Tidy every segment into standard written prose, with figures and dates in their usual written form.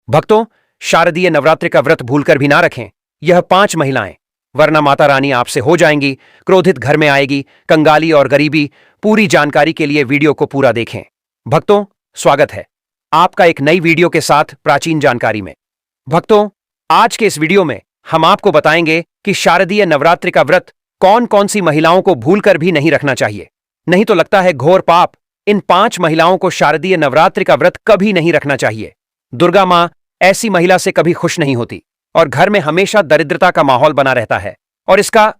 भक्तों, शारदीय नवरात्रि का व्रत भूलकर भी ना रखें। यह 5 महिलाएं, वरना माता रानी आपसे हो जाएंगी, क्रोधित घर में आएगी, कंगाली और गरीबी। पूरी जानकारी के लिए वीडियो को पूरा देखें। भक्तों, स्वागत है आपका एक नई वीडियो के साथ प्राचीन जानकारी में। भक्तों, आज के इस वीडियो में हम आपको बताएंगे कि शारदीय नवरात्रि का व्रत कौन कौन सी महिलाओं को भूलकर भी नहीं रखना चाहिए। नहीं तो लगता है घोर पाप। इन 5 महिलाओं को शारदीय नवरात्रि का व्रत कभी नहीं रखना चाहिए। दुर्गा मां ऐसी महिला से कभी खुश नहीं होती और घर में हमेशा दरिद्रता का माहौल बना रहता है और इसका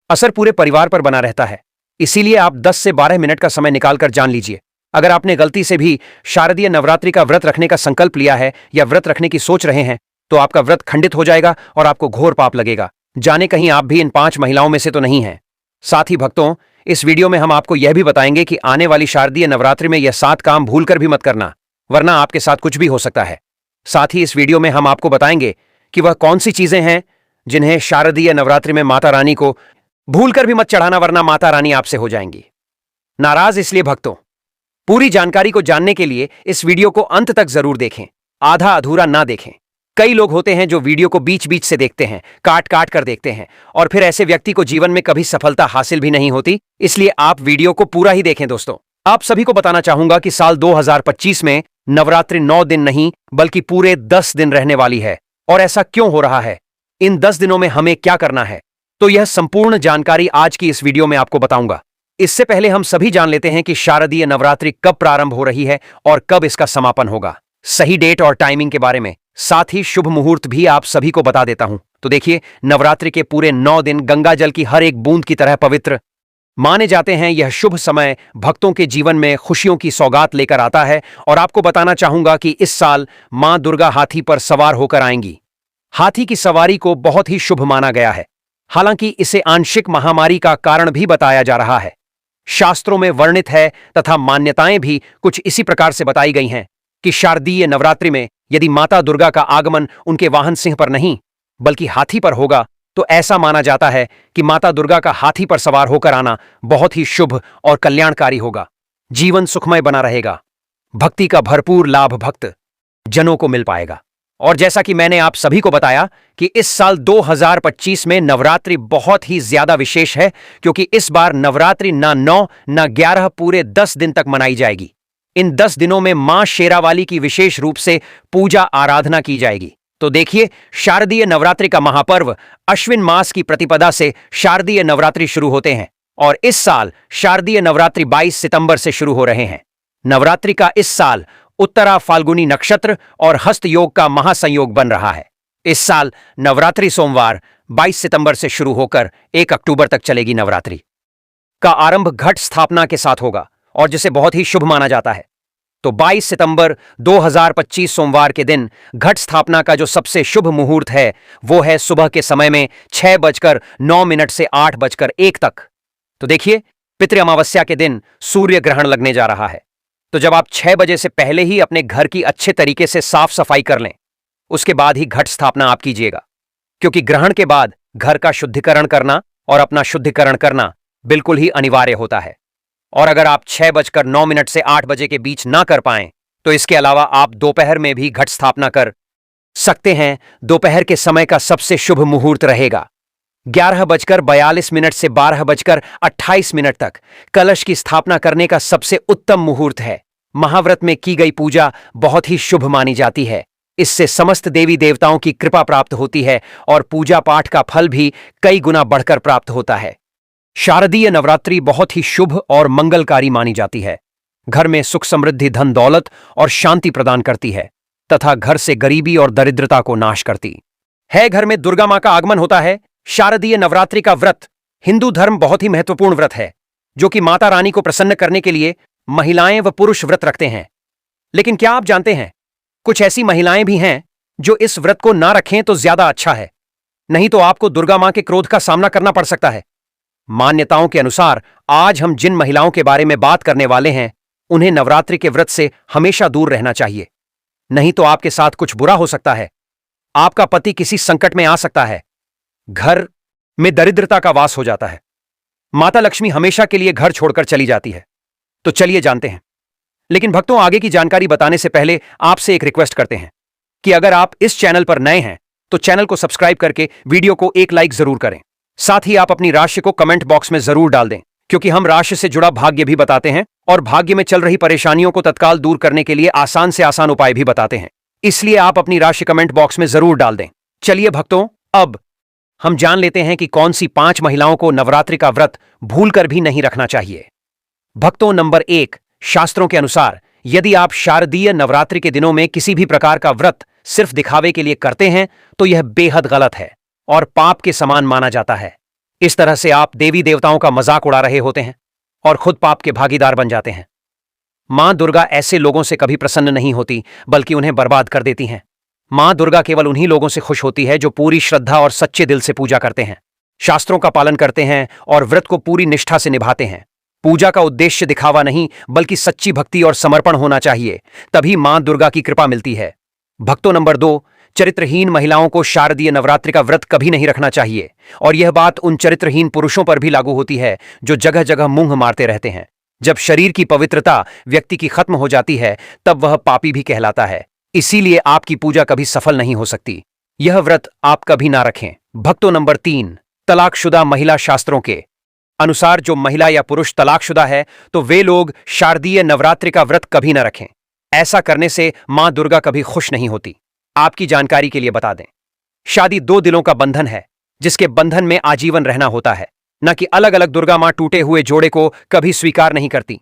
असर पूरे परिवार पर बना रहता है। इसीलिए आप 10 से 12 मिनट का समय निकालकर जान लीजिए। अगर आपने गलती से भी शारदीय नवरात्रि का व्रत रखने का संकल्प लिया है या व्रत रखने की सोच रहे हैं तो आपका व्रत खंडित हो जाएगा और आपको घोर पाप लगेगा। जाने कहीं आप भी इन 5 महिलाओं में से तो नहीं हैं। साथ ही भक्तों, इस वीडियो में हम आपको यह भी बताएंगे कि आने वाली शारदीय नवरात्रि में यह 7 काम भूलकर भी मत करना, वरना आपके साथ कुछ भी हो सकता है। साथ ही इस वीडियो में हम आपको बताएंगे कि वह कौन सी चीजें हैं जिन्हें शारदीय नवरात्रि में माता रानी को भूलकर भी मत चढ़ाना, वरना माता रानी आपसे हो जाएंगी नाराज। इसलिए भक्तों, पूरी जानकारी को जानने के लिए इस वीडियो को अंत तक जरूर देखें, आधा अधूरा ना देखें। कई लोग होते हैं जो वीडियो को बीच बीच से देखते हैं, काट काट कर देखते हैं, और फिर ऐसे व्यक्ति को जीवन में कभी सफलता हासिल भी नहीं होती। इसलिए आप वीडियो को पूरा ही देखें। दोस्तों, आप सभी को बताना चाहूंगा कि साल 2025 में नवरात्रि 9 दिन नहीं बल्कि पूरे 10 दिन रहने वाली है। और ऐसा क्यों हो रहा है, इन 10 दिनों में हमें क्या करना है, तो यह संपूर्ण जानकारी आज की इस वीडियो में आपको बताऊंगा। इससे पहले हम सभी जान लेते हैं कि शारदीय नवरात्रि कब प्रारंभ हो रही है और कब इसका समापन होगा। सही डेट और टाइमिंग के बारे में, साथ ही शुभ मुहूर्त भी आप सभी को बता देता हूं। तो देखिए, नवरात्रि के पूरे 9 दिन गंगा जल की हर एक बूंद की तरह पवित्र माने जाते हैं। यह शुभ समय भक्तों के जीवन में खुशियों की सौगात लेकर आता है। और आपको बताना चाहूंगा कि इस साल मां दुर्गा हाथी पर सवार होकर आएंगी। हाथी की सवारी को बहुत ही शुभ माना गया है। हालांकि इसे आंशिक महामारी का कारण भी बताया जा रहा है। शास्त्रों में वर्णित है तथा मान्यताएं भी कुछ इसी प्रकार से बताई गई हैं कि शारदीय नवरात्रि में यदि माता दुर्गा का आगमन उनके वाहन सिंह पर नहीं बल्कि हाथी पर होगा तो ऐसा माना जाता है कि माता दुर्गा का हाथी पर सवार होकर आना बहुत ही शुभ और कल्याणकारी होगा। जीवन सुखमय बना रहेगा। भक्ति का भरपूर लाभ भक्त जनों को मिल पाएगा। और जैसा कि मैंने आप सभी को बताया कि इस साल 2025 में नवरात्रि बहुत ही ज्यादा विशेष है, क्योंकि इस बार नवरात्रि ना 9 ना 11 पूरे 10 दिन तक मनाई जाएगी। इन 10 दिनों में मां शेरावाली की विशेष रूप से पूजा आराधना की जाएगी। तो देखिए, शारदीय नवरात्रि का महापर्व अश्विन मास की प्रतिपदा से शारदीय नवरात्रि शुरू होते हैं और इस साल शारदीय नवरात्रि 22 सितंबर से शुरू हो रहे हैं। नवरात्रि का इस साल उत्तरा फाल्गुनी नक्षत्र और हस्त योग का महासंयोग बन रहा है। इस साल नवरात्रि सोमवार 22 सितंबर से शुरू होकर 1 अक्टूबर तक चलेगी। नवरात्रि का आरंभ घट स्थापना के साथ होगा और जिसे बहुत ही शुभ माना जाता है। तो 22 सितंबर 2025 सोमवार के दिन घट स्थापना का जो सबसे शुभ मुहूर्त है वो है सुबह के समय में 6:09 से 8:01 तक। तो देखिए, पितृ अमावस्या के दिन सूर्य ग्रहण लगने जा रहा है। तो जब आप 6 बजे से पहले ही अपने घर की अच्छे तरीके से साफ सफाई कर लें, उसके बाद ही घट स्थापना आप कीजिएगा, क्योंकि ग्रहण के बाद घर का शुद्धिकरण करना और अपना शुद्धिकरण करना बिल्कुल ही अनिवार्य होता है। और अगर आप 6:09 से 8 बजे के बीच ना कर पाएं तो इसके अलावा आप दोपहर में भी घट स्थापना कर सकते हैं। दोपहर के समय का सबसे शुभ मुहूर्त रहेगा 11:42 से 12:28 तक। कलश की स्थापना करने का सबसे उत्तम मुहूर्त है। महाव्रत में की गई पूजा बहुत ही शुभ मानी जाती है। इससे समस्त देवी देवताओं की कृपा प्राप्त होती है और पूजा पाठ का फल भी कई गुना बढ़कर प्राप्त होता है। शारदीय नवरात्रि बहुत ही शुभ और मंगलकारी मानी जाती है। घर में सुख समृद्धि, धन दौलत और शांति प्रदान करती है तथा घर से गरीबी और दरिद्रता को नाश करती है। घर में दुर्गा मां का आगमन होता है। शारदीय नवरात्रि का व्रत हिंदू धर्म बहुत ही महत्वपूर्ण व्रत है, जो कि माता रानी को प्रसन्न करने के लिए महिलाएं व पुरुष व्रत रखते हैं। लेकिन क्या आप जानते हैं, कुछ ऐसी महिलाएं भी हैं जो इस व्रत को ना रखें तो ज्यादा अच्छा है, नहीं तो आपको दुर्गा मां के क्रोध का सामना करना पड़ सकता है। मान्यताओं के अनुसार आज हम जिन महिलाओं के बारे में बात करने वाले हैं उन्हें नवरात्रि के व्रत से हमेशा दूर रहना चाहिए, नहीं तो आपके साथ कुछ बुरा हो सकता है। आपका पति किसी संकट में आ सकता है, घर में दरिद्रता का वास हो जाता है, माता लक्ष्मी हमेशा के लिए घर छोड़कर चली जाती है। तो चलिए जानते हैं। लेकिन भक्तों, आगे की जानकारी बताने से पहले आपसे एक रिक्वेस्ट करते हैं। कि अगर आप इस चैनल पर नए हैं तो चैनल को सब्सक्राइब करके वीडियो को एक लाइक जरूर करें। साथ ही आप अपनी राशि को कमेंट बॉक्स में जरूर डाल दें, क्योंकि हम राशि से जुड़ा भाग्य भी बताते हैं और भाग्य में चल रही परेशानियों को तत्काल दूर करने के लिए आसान से आसान उपाय भी बताते हैं। इसलिए आप अपनी राशि कमेंट बॉक्स में जरूर डाल दें। चलिए भक्तों, अब हम जान लेते हैं कि कौन सी 5 महिलाओं को नवरात्रि का व्रत भूलकर भी नहीं रखना चाहिए। भक्तों, नंबर 1, शास्त्रों के अनुसार यदि आप शारदीय नवरात्रि के दिनों में किसी भी प्रकार का व्रत सिर्फ दिखावे के लिए करते हैं तो यह बेहद गलत है और पाप के समान माना जाता है। इस तरह से आप देवी देवताओं का मजाक उड़ा रहे होते हैं और खुद पाप के भागीदार बन जाते हैं। मां दुर्गा ऐसे लोगों से कभी प्रसन्न नहीं होती, बल्कि उन्हें बर्बाद कर देती हैं। मां दुर्गा केवल उन्हीं लोगों से खुश होती है जो पूरी श्रद्धा और सच्चे दिल से पूजा करते हैं, शास्त्रों का पालन करते हैं और व्रत को पूरी निष्ठा से निभाते हैं। पूजा का उद्देश्य दिखावा नहीं, बल्कि सच्ची भक्ति और समर्पण होना चाहिए, तभी मां दुर्गा की कृपा मिलती है। भक्तों, नंबर 2, चरित्रहीन महिलाओं को शारदीय नवरात्रि का व्रत कभी नहीं रखना चाहिए। और यह बात उन चरित्रहीन पुरुषों पर भी लागू होती है जो जगह जगह मुंह मारते रहते हैं। जब शरीर की पवित्रता व्यक्ति की खत्म हो जाती है तब वह पापी भी कहलाता है। इसीलिए आपकी पूजा कभी सफल नहीं हो सकती। यह व्रत आप कभी ना रखें। भक्तों, नंबर 3, तलाकशुदा महिला। शास्त्रों के अनुसार जो महिला या पुरुष तलाकशुदा है तो वे लोग शारदीय नवरात्रि का व्रत कभी ना रखें। ऐसा करने से मां दुर्गा कभी खुश नहीं होती। आपकी जानकारी के लिए बता दें, शादी 2 दिलों का बंधन है, जिसके बंधन में आजीवन रहना होता है, न कि अलग अलग। दुर्गा मां टूटे हुए जोड़े को कभी स्वीकार नहीं करती।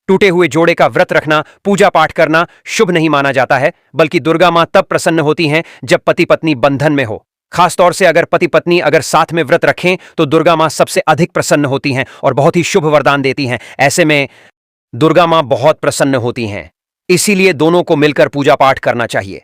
टूटे हुए जोड़े का व्रत रखना, पूजा पाठ करना शुभ नहीं माना जाता है, बल्कि दुर्गा मां तब प्रसन्न होती हैं जब पति पत्नी बंधन में हो। खासतौर से अगर पति पत्नी अगर साथ में व्रत रखें तो दुर्गा मां सबसे अधिक प्रसन्न होती हैं और बहुत ही शुभ वरदान देती हैं। ऐसे में दुर्गा मां बहुत प्रसन्न होती हैं, इसीलिए दोनों को मिलकर पूजा पाठ करना चाहिए।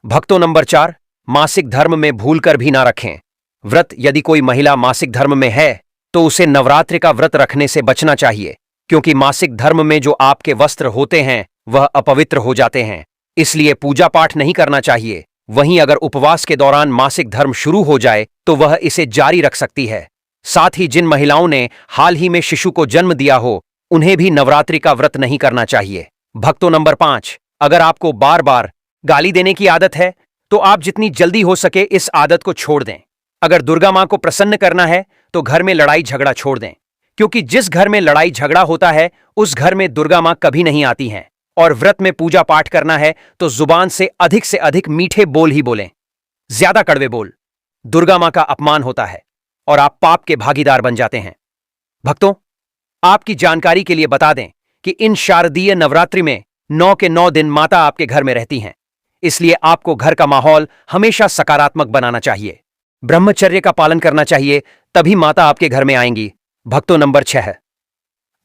भक्तों, नंबर 4, मासिक धर्म में भूलकर भी ना रखें व्रत। यदि कोई महिला मासिक धर्म में है तो उसे नवरात्रि का व्रत रखने से बचना चाहिए, क्योंकि मासिक धर्म में जो आपके वस्त्र होते हैं वह अपवित्र हो जाते हैं, इसलिए पूजा पाठ नहीं करना चाहिए। वहीं अगर उपवास के दौरान मासिक धर्म शुरू हो जाए तो वह इसे जारी रख सकती है। साथ ही जिन महिलाओं ने हाल ही में शिशु को जन्म दिया हो उन्हें भी नवरात्रि का व्रत नहीं करना चाहिए। भक्तों, नंबर 5, अगर आपको बार बार गाली देने की आदत है तो आप जितनी जल्दी हो सके इस आदत को छोड़ दें। अगर दुर्गा मां को प्रसन्न करना है तो घर में लड़ाई झगड़ा छोड़ दें, क्योंकि जिस घर में लड़ाई झगड़ा होता है उस घर में दुर्गा मां कभी नहीं आती हैं। और व्रत में पूजा पाठ करना है तो जुबान से अधिक मीठे बोल ही बोलें, ज्यादा कड़वे बोल। दुर्गा मां का अपमान होता है और आप पाप के भागीदार बन जाते हैं। भक्तों, आपकी जानकारी के लिए बता दें कि इन शारदीय नवरात्रि में 9 के 9 दिन माता आपके घर में रहती हैं, इसलिए आपको घर का माहौल हमेशा सकारात्मक बनाना चाहिए। ब्रह्मचर्य का पालन करना चाहिए, तभी माता आपके घर में आएंगी। भक्तों, नंबर 6,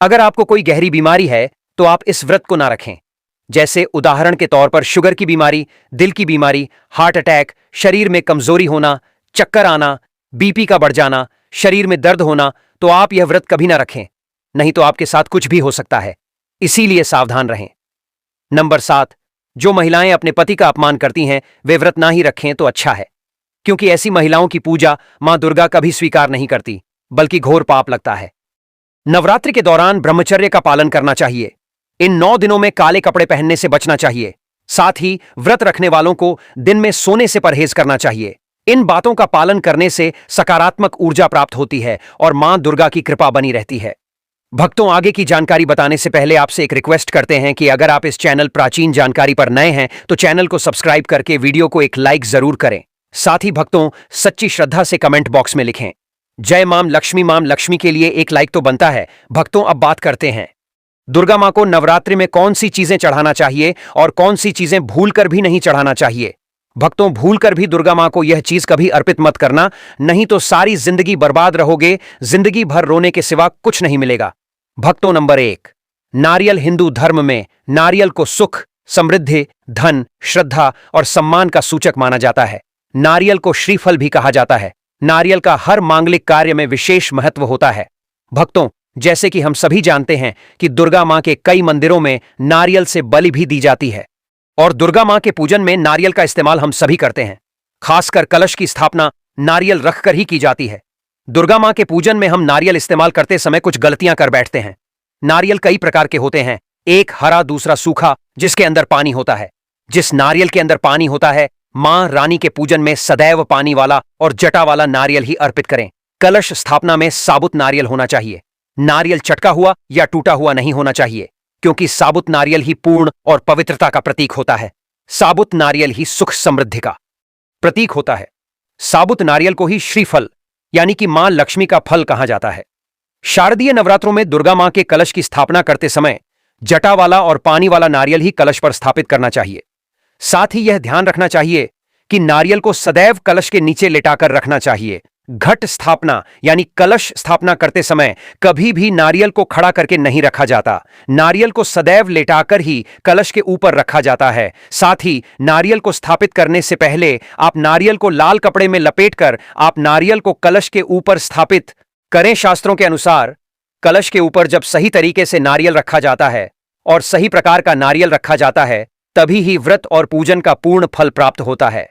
अगर आपको कोई गहरी बीमारी है तो आप इस व्रत को ना रखें। जैसे उदाहरण के तौर पर शुगर की बीमारी, दिल की बीमारी, हार्ट अटैक, शरीर में कमजोरी होना, चक्कर आना, बीपी का बढ़ जाना, शरीर में दर्द होना, तो आप यह व्रत कभी ना रखें, नहीं तो आपके साथ कुछ भी हो सकता है। इसीलिए सावधान रहें। नंबर 7, जो महिलाएं अपने पति का अपमान करती हैं वे व्रत ना ही रखें तो अच्छा है, क्योंकि ऐसी महिलाओं की पूजा मां दुर्गा कभी स्वीकार नहीं करती, बल्कि घोर पाप लगता है। नवरात्रि के दौरान ब्रह्मचर्य का पालन करना चाहिए। इन 9 दिनों में काले कपड़े पहनने से बचना चाहिए। साथ ही व्रत रखने वालों को दिन में सोने से परहेज करना चाहिए। इन बातों का पालन करने से सकारात्मक ऊर्जा प्राप्त होती है और मां दुर्गा की कृपा बनी रहती है। भक्तों, आगे की जानकारी बताने से पहले आपसे एक रिक्वेस्ट करते हैं कि अगर आप इस चैनल प्राचीन जानकारी पर नए हैं तो चैनल को सब्सक्राइब करके वीडियो को एक लाइक जरूर करें। साथ ही भक्तों, सच्ची श्रद्धा से कमेंट बॉक्स में लिखें, जय माम लक्ष्मी के लिए एक लाइक तो बनता है। भक्तों, अब बात करते हैं दुर्गा मां को नवरात्रि में कौन सी चीजें चढ़ाना चाहिए और कौन सी चीजें भूलकर भी नहीं चढ़ाना चाहिए। भक्तों, भूलकर भी दुर्गा मां को यह चीज कभी अर्पित मत करना, नहीं तो सारी जिंदगी बर्बाद रहोगे, जिंदगी भर रोने के सिवा कुछ नहीं मिलेगा। भक्तों, नंबर 1, नारियल। हिंदू धर्म में नारियल को सुख, समृद्धि, धन, श्रद्धा और सम्मान का सूचक माना जाता है। नारियल को श्रीफल भी कहा जाता है। नारियल का हर मांगलिक कार्य में विशेष महत्व होता है। भक्तों, जैसे कि हम सभी जानते हैं कि दुर्गा मां के कई मंदिरों में नारियल से बलि भी दी जाती है और दुर्गा मां के पूजन में नारियल का इस्तेमाल हम सभी करते हैं। खासकर कलश की स्थापना नारियल रखकर ही की जाती है। दुर्गा मां के पूजन में हम नारियल इस्तेमाल करते समय कुछ गलतियां कर बैठते हैं। नारियल कई प्रकार के होते हैं, एक हरा, दूसरा सूखा, जिसके अंदर पानी होता है। जिस नारियल के अंदर पानी होता है मां रानी के पूजन में सदैव पानी वाला और जटा वाला नारियल ही अर्पित करें। कलश स्थापना में साबुत नारियल होना चाहिए। नारियल चटका हुआ या टूटा हुआ नहीं होना चाहिए, क्योंकि साबुत नारियल ही पूर्ण और पवित्रता का प्रतीक होता है। साबुत नारियल ही सुख समृद्धि का प्रतीक होता है। साबुत नारियल को ही श्रीफल यानी कि मां लक्ष्मी का फल कहा जाता है। शारदीय नवरात्रों में दुर्गा मां के कलश की स्थापना करते समय जटा वाला और पानी वाला नारियल ही कलश पर स्थापित करना चाहिए। साथ ही यह ध्यान रखना चाहिए कि नारियल को सदैव कलश के नीचे लेटाकर रखना चाहिए। घट स्थापना यानी कलश स्थापना करते समय कभी भी नारियल को खड़ा करके नहीं रखा जाता। नारियल को सदैव लेटाकर ही कलश के ऊपर रखा जाता है। साथ ही नारियल को स्थापित करने से पहले आप नारियल को लाल कपड़े में लपेटकर आप नारियल को कलश के ऊपर स्थापित करें। शास्त्रों के अनुसार कलश के ऊपर जब सही तरीके से नारियल रखा जाता है और सही प्रकार का नारियल रखा जाता है, तभी ही व्रत और पूजन का पूर्ण फल प्राप्त होता है।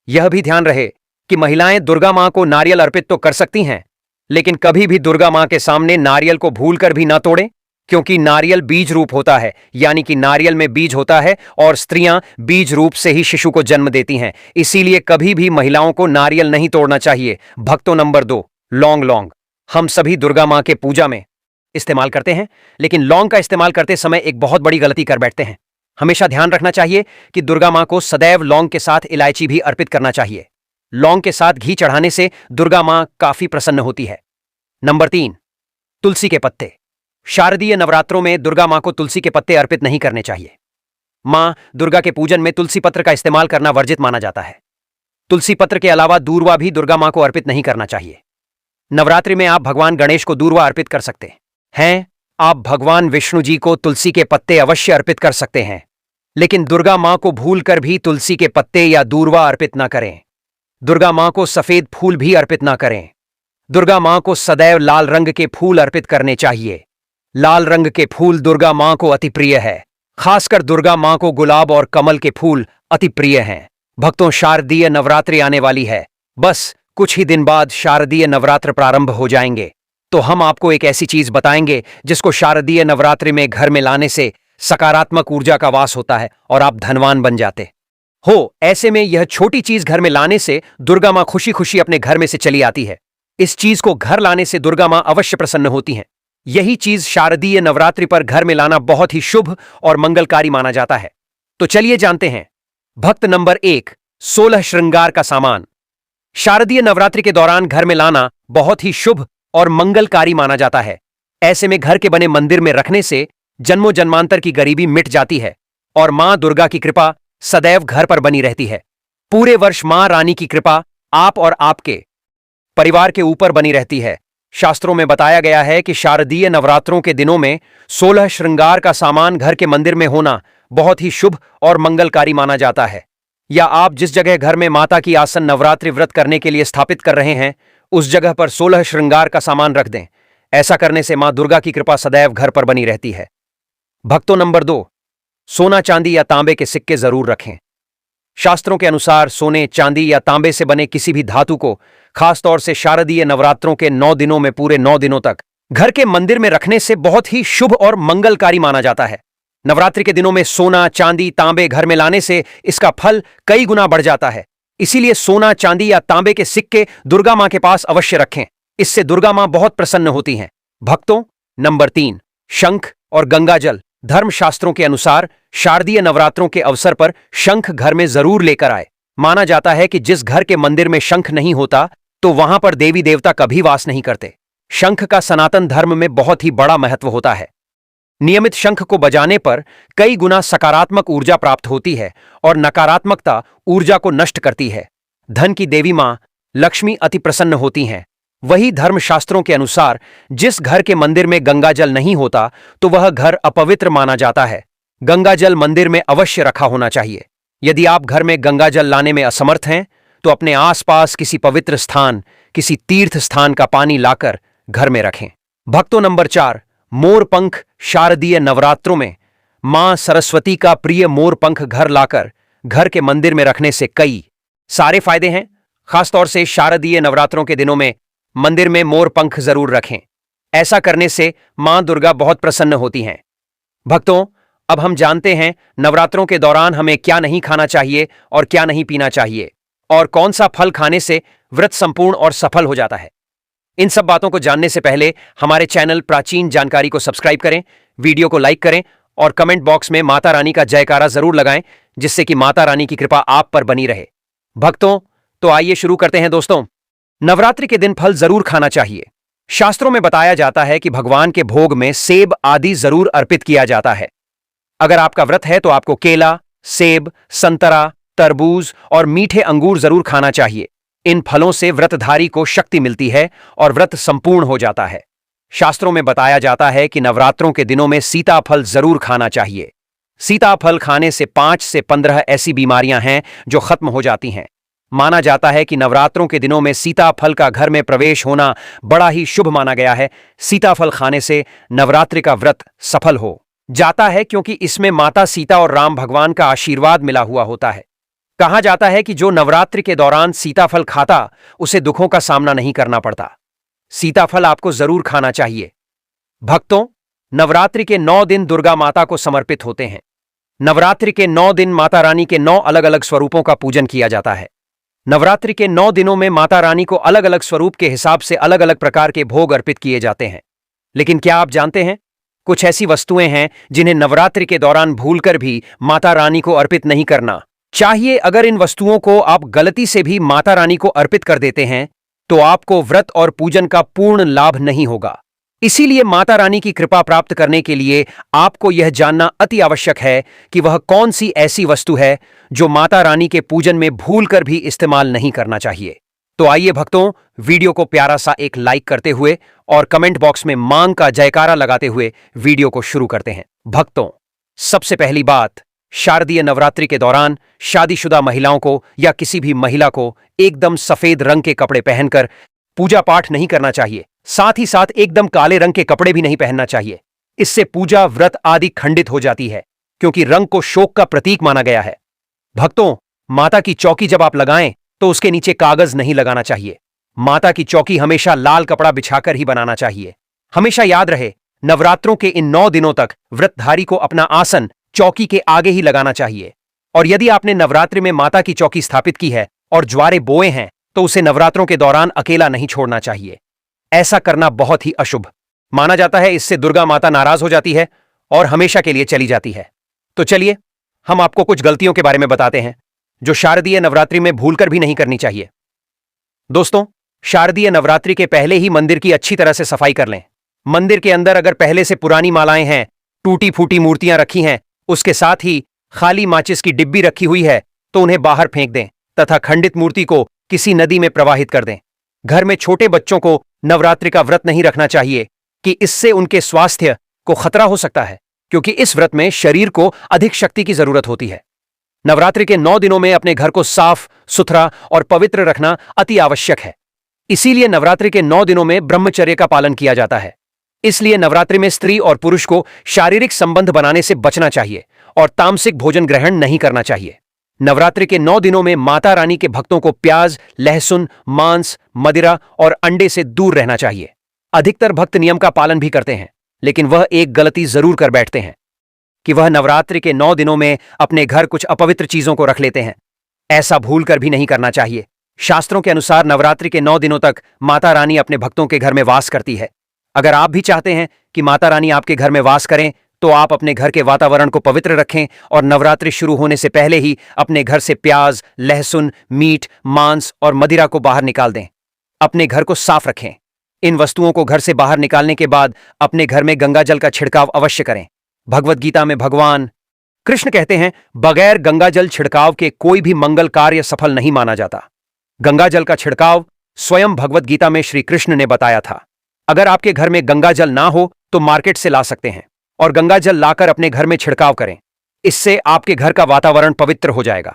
यह भी ध्यान रहे कि महिलाएं दुर्गा मां को नारियल अर्पित तो कर सकती हैं, लेकिन कभी भी दुर्गा मां के सामने नारियल को भूलकर भी ना तोड़ें, क्योंकि नारियल बीज रूप होता है, यानी कि नारियल में बीज होता है और स्त्रियां बीज रूप से ही शिशु को जन्म देती हैं। इसीलिए कभी भी महिलाओं को नारियल नहीं तोड़ना चाहिए। भक्तों, नंबर 2, लौंग। हम सभी दुर्गा मां के पूजा में इस्तेमाल करते हैं, लेकिन लौंग का इस्तेमाल करते समय एक बहुत बड़ी गलती कर बैठते हैं। हमेशा ध्यान रखना चाहिए कि दुर्गा मां को सदैव लौंग के साथ इलायची भी अर्पित करना चाहिए। लौंग के साथ घी चढ़ाने से दुर्गा मां काफी प्रसन्न होती है। नंबर 3, तुलसी के पत्ते। शारदीय नवरात्रों में दुर्गा मां को तुलसी के पत्ते अर्पित नहीं करने चाहिए। मां दुर्गा के पूजन में तुलसी पत्र का इस्तेमाल करना वर्जित माना जाता है। तुलसी पत्र के अलावा दूर्वा भी दुर्गा मां को अर्पित नहीं करना चाहिए। नवरात्रि में आप भगवान गणेश को दूर्वा अर्पित कर सकते हैं। आप भगवान विष्णु जी को तुलसी के पत्ते अवश्य अर्पित कर सकते हैं, लेकिन दुर्गा मां को भूलकर भी तुलसी के पत्ते या दूर्वा अर्पित न करें। दुर्गा मां को सफेद फूल भी अर्पित न करें। दुर्गा मां को सदैव लाल रंग के फूल अर्पित करने चाहिए। लाल रंग के फूल दुर्गा मां को अति प्रिय है। खासकर दुर्गा मां को गुलाब और कमल के फूल अति प्रिय हैं। भक्तों, शारदीय नवरात्रि आने वाली है। बस कुछ ही दिन बाद शारदीय नवरात्र प्रारंभ हो जाएंगे, तो हम आपको एक ऐसी चीज बताएंगे जिसको शारदीय नवरात्रि में घर में लाने से सकारात्मक ऊर्जा का वास होता है और आप धनवान बन जाते हो। ऐसे में यह छोटी चीज घर में लाने से दुर्गा मां खुशी खुशी अपने घर में से चली आती है। इस चीज को घर लाने से दुर्गा मां अवश्य प्रसन्न होती हैं। यही चीज शारदीय नवरात्रि पर घर में लाना बहुत ही शुभ और मंगलकारी माना जाता है। तो चलिए जानते हैं। भक्त नंबर 1, 16 श्रृंगार का सामान। शारदीय नवरात्रि के दौरान घर में लाना बहुत ही शुभ और मंगलकारी माना जाता है। ऐसे में घर के बने मंदिर में रखने से जन्मों जन्मांतर की गरीबी मिट जाती है और मां दुर्गा की कृपा सदैव घर पर बनी रहती है। पूरे वर्ष मां रानी की कृपा आप और आपके परिवार के ऊपर बनी रहती है। शास्त्रों में बताया गया है कि शारदीय नवरात्रों के दिनों में 16 श्रृंगार का सामान घर के मंदिर में होना बहुत ही शुभ और मंगलकारी माना जाता है। या आप जिस जगह घर में माता की आसन नवरात्रि व्रत करने के लिए स्थापित कर रहे हैं, उस जगह पर 16 श्रृंगार का सामान रख दें। ऐसा करने से मां दुर्गा की कृपा सदैव घर पर बनी रहती है। भक्तों, नंबर 2, सोना, चांदी या तांबे के सिक्के जरूर रखें। शास्त्रों के अनुसार सोने, चांदी या तांबे से बने किसी भी धातु को खासतौर से शारदीय नवरात्रों के 9 दिनों में पूरे 9 दिनों तक घर के मंदिर में रखने से बहुत ही शुभ और मंगलकारी माना जाता है। नवरात्रि के दिनों में सोना, चांदी, तांबे घर में लाने से इसका फल कई गुना बढ़ जाता है। इसीलिए सोना, चांदी या तांबे के सिक्के दुर्गा मां के पास अवश्य रखें। इससे दुर्गा मां बहुत प्रसन्न होती हैं। भक्तों, नंबर 3, शंख और गंगाजल। धर्मशास्त्रों के अनुसार शारदीय नवरात्रों के अवसर पर शंख घर में जरूर लेकर आए। माना जाता है कि जिस घर के मंदिर में शंख नहीं होता तो वहां पर देवी देवता कभी वास नहीं करते। शंख का सनातन धर्म में बहुत ही बड़ा महत्व होता है। नियमित शंख को बजाने पर कई गुना सकारात्मक ऊर्जा प्राप्त होती है और नकारात्मकता ऊर्जा को नष्ट करती है। धन की देवी मां लक्ष्मी अति प्रसन्न होती हैं। वही धर्मशास्त्रों के अनुसार जिस घर के मंदिर में गंगाजल नहीं होता तो वह घर अपवित्र माना जाता है। गंगाजल मंदिर में अवश्य रखा होना चाहिए। यदि आप घर में गंगाजल लाने में असमर्थ हैं तो अपने आसपास किसी पवित्र स्थान, किसी तीर्थ स्थान का पानी लाकर घर में रखें। भक्तों, नंबर 4, मोरपंख। शारदीय नवरात्रों में मां सरस्वती का प्रिय मोरपंख घर लाकर घर के मंदिर में रखने से कई सारे फायदे हैं। खासतौर से शारदीय नवरात्रों के दिनों में मंदिर में मोरपंख जरूर रखें। ऐसा करने से मां दुर्गा बहुत प्रसन्न होती हैं। भक्तों, अब हम जानते हैं नवरात्रों के दौरान हमें क्या नहीं खाना चाहिए और क्या नहीं पीना चाहिए, और कौन सा फल खाने से व्रत संपूर्ण और सफल हो जाता है। इन सब बातों को जानने से पहले हमारे चैनल प्राचीन जानकारी को सब्सक्राइब करें, वीडियो को लाइक करें और कमेंट बॉक्स में माता रानी का जयकारा जरूर लगाएं, जिससे कि माता रानी की कृपा आप पर बनी रहे। भक्तों, तो आइए शुरू करते हैं। दोस्तों, नवरात्रि के दिन फल जरूर खाना चाहिए। शास्त्रों में बताया जाता है कि भगवान के भोग में सेब आदि जरूर अर्पित किया जाता है। अगर आपका व्रत है तो आपको केला, सेब, संतरा, तरबूज और मीठे अंगूर जरूर खाना चाहिए। इन फलों से व्रतधारी को शक्ति मिलती है और व्रत संपूर्ण हो जाता है। शास्त्रों में बताया जाता है कि नवरात्रों के दिनों में सीताफल जरूर खाना चाहिए। सीताफल खाने से 5 से 15 ऐसी बीमारियां हैं जो खत्म हो जाती हैं। माना जाता है कि नवरात्रों के दिनों में सीताफल का घर में प्रवेश होना बड़ा ही शुभ माना गया है। सीताफल खाने से नवरात्रि का व्रत सफल हो जाता है, क्योंकि इसमें माता सीता और राम भगवान का आशीर्वाद मिला हुआ होता है। कहा जाता है कि जो नवरात्रि के दौरान सीताफल खाता उसे दुखों का सामना नहीं करना पड़ता। सीताफल आपको जरूर खाना चाहिए। भक्तों, नवरात्रि के 9 दिन दुर्गा माता को समर्पित होते हैं। नवरात्रि के 9 दिन माता रानी के 9 अलग अलग स्वरूपों का पूजन किया जाता है। नवरात्रि के 9 दिनों में माता रानी को अलग अलग स्वरूप के हिसाब से अलग अलग प्रकार के भोग अर्पित किए जाते हैं। लेकिन क्या आप जानते हैं, कुछ ऐसी वस्तुएं हैं जिन्हें नवरात्रि के दौरान भूलकर भी माता रानी को अर्पित नहीं करना चाहिए। अगर इन वस्तुओं को आप गलती से भी माता रानी को अर्पित कर देते हैं तो आपको व्रत और पूजन का पूर्ण लाभ नहीं होगा। इसीलिए माता रानी की कृपा प्राप्त करने के लिए आपको यह जानना अति आवश्यक है कि वह कौन सी ऐसी वस्तु है जो माता रानी के पूजन में भूलकर भी इस्तेमाल नहीं करना चाहिए। तो आइए भक्तों, वीडियो को प्यारा सा एक लाइक करते हुए और कमेंट बॉक्स में मांग का जयकारा लगाते हुए वीडियो को शुरू करते हैं। भक्तों, सबसे पहली बात, शारदीय नवरात्रि के दौरान शादीशुदा महिलाओं को या किसी भी महिला को एकदम सफेद रंग के कपड़े पहनकर पूजा पाठ नहीं करना चाहिए। साथ ही साथ एकदम काले रंग के कपड़े भी नहीं पहनना चाहिए। इससे पूजा, व्रत आदि खंडित हो जाती है, क्योंकि रंग को शोक का प्रतीक माना गया है। भक्तों, माता की चौकी जब आप लगाएं तो उसके नीचे कागज नहीं लगाना चाहिए। माता की चौकी हमेशा लाल कपड़ा बिछाकर ही बनाना चाहिए। हमेशा याद रहे, नवरात्रों के इन 9 दिनों तक व्रतधारी को अपना आसन चौकी के आगे ही लगाना चाहिए। और यदि आपने नवरात्रि में माता की चौकी स्थापित की है और ज्वारे बोए हैं तो उसे नवरात्रों के दौरान अकेला नहीं छोड़ना चाहिए। ऐसा करना बहुत ही अशुभ माना जाता है। इससे दुर्गा माता नाराज हो जाती है और हमेशा के लिए चली जाती है। तो चलिए, हम आपको कुछ गलतियों के बारे में बताते हैं जो शारदीय नवरात्रि में भूलकर भी नहीं करनी चाहिए। दोस्तों, शारदीय नवरात्रि के पहले ही मंदिर की अच्छी तरह से सफाई कर लें। मंदिर के अंदर अगर पहले से पुरानी मालाएं हैं, टूटी फूटी मूर्तियां रखी हैं, उसके साथ ही खाली माचिस की डिब्बी रखी हुई है, तो उन्हें बाहर फेंक दें तथा खंडित मूर्ति को किसी नदी में प्रवाहित कर दें। घर में छोटे बच्चों को नवरात्रि का व्रत नहीं रखना चाहिए कि इससे उनके स्वास्थ्य को खतरा हो सकता है, क्योंकि इस व्रत में शरीर को अधिक शक्ति की जरूरत होती है। नवरात्रि के 9 दिनों में अपने घर को साफ सुथरा और पवित्र रखना अति आवश्यक है। इसीलिए नवरात्रि के 9 दिनों में ब्रह्मचर्य का पालन किया जाता है। इसलिए नवरात्रि में स्त्री और पुरुष को शारीरिक संबंध बनाने से बचना चाहिए और तामसिक भोजन ग्रहण नहीं करना चाहिए। नवरात्रि के 9 दिनों में माता रानी के भक्तों को प्याज, लहसुन, मांस, मदिरा और अंडे से दूर रहना चाहिए। अधिकतर भक्त नियम का पालन भी करते हैं, लेकिन वह एक गलती जरूर कर बैठते हैं कि वह नवरात्रि के 9 दिनों में अपने घर कुछ अपवित्र चीजों को रख लेते हैं। ऐसा भूलकर भी नहीं करना चाहिए। शास्त्रों के अनुसार नवरात्रि के 9 दिनों तक माता रानी अपने भक्तों के घर में वास करती है। अगर आप भी चाहते हैं कि माता रानी आपके घर में वास करें तो आप अपने घर के वातावरण को पवित्र रखें और नवरात्रि शुरू होने से पहले ही अपने घर से प्याज, लहसुन, मीट, मांस और मदिरा को बाहर निकाल दें। अपने घर को साफ रखें। इन वस्तुओं को घर से बाहर निकालने के बाद अपने घर में गंगा जल का छिड़काव अवश्य करें। भगवद गीता में भगवान कृष्ण कहते हैं, बगैर गंगा जल छिड़काव के कोई भी मंगल कार्य सफल नहीं माना जाता। गंगा जल का छिड़काव स्वयं भगवद गीता में श्री कृष्ण ने बताया था। अगर आपके घर में गंगा जल ना हो तो मार्केट से ला सकते हैं और गंगा जल लाकर अपने घर में छिड़काव करें। इससे आपके घर का वातावरण पवित्र हो जाएगा।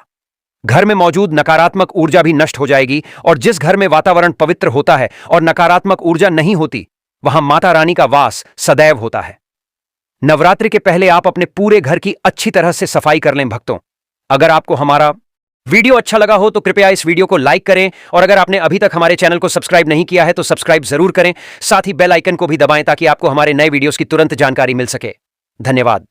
घर में मौजूद नकारात्मक ऊर्जा भी नष्ट हो जाएगी और जिस घर में वातावरण पवित्र होता है और नकारात्मक ऊर्जा नहीं होती, वहां माता रानी का वास सदैव होता है। नवरात्रि के पहले आप अपने पूरे घर की अच्छी तरह से सफाई कर लें। भक्तों, अगर आपको हमारा वीडियो अच्छा लगा हो तो कृपया इस वीडियो को लाइक करें और अगर आपने अभी तक हमारे चैनल को सब्सक्राइब नहीं किया है तो सब्सक्राइब जरूर करें। साथ ही बेल आइकन को भी दबाएं ताकि आपको हमारे नए वीडियोस की तुरंत जानकारी मिल सके। धन्यवाद।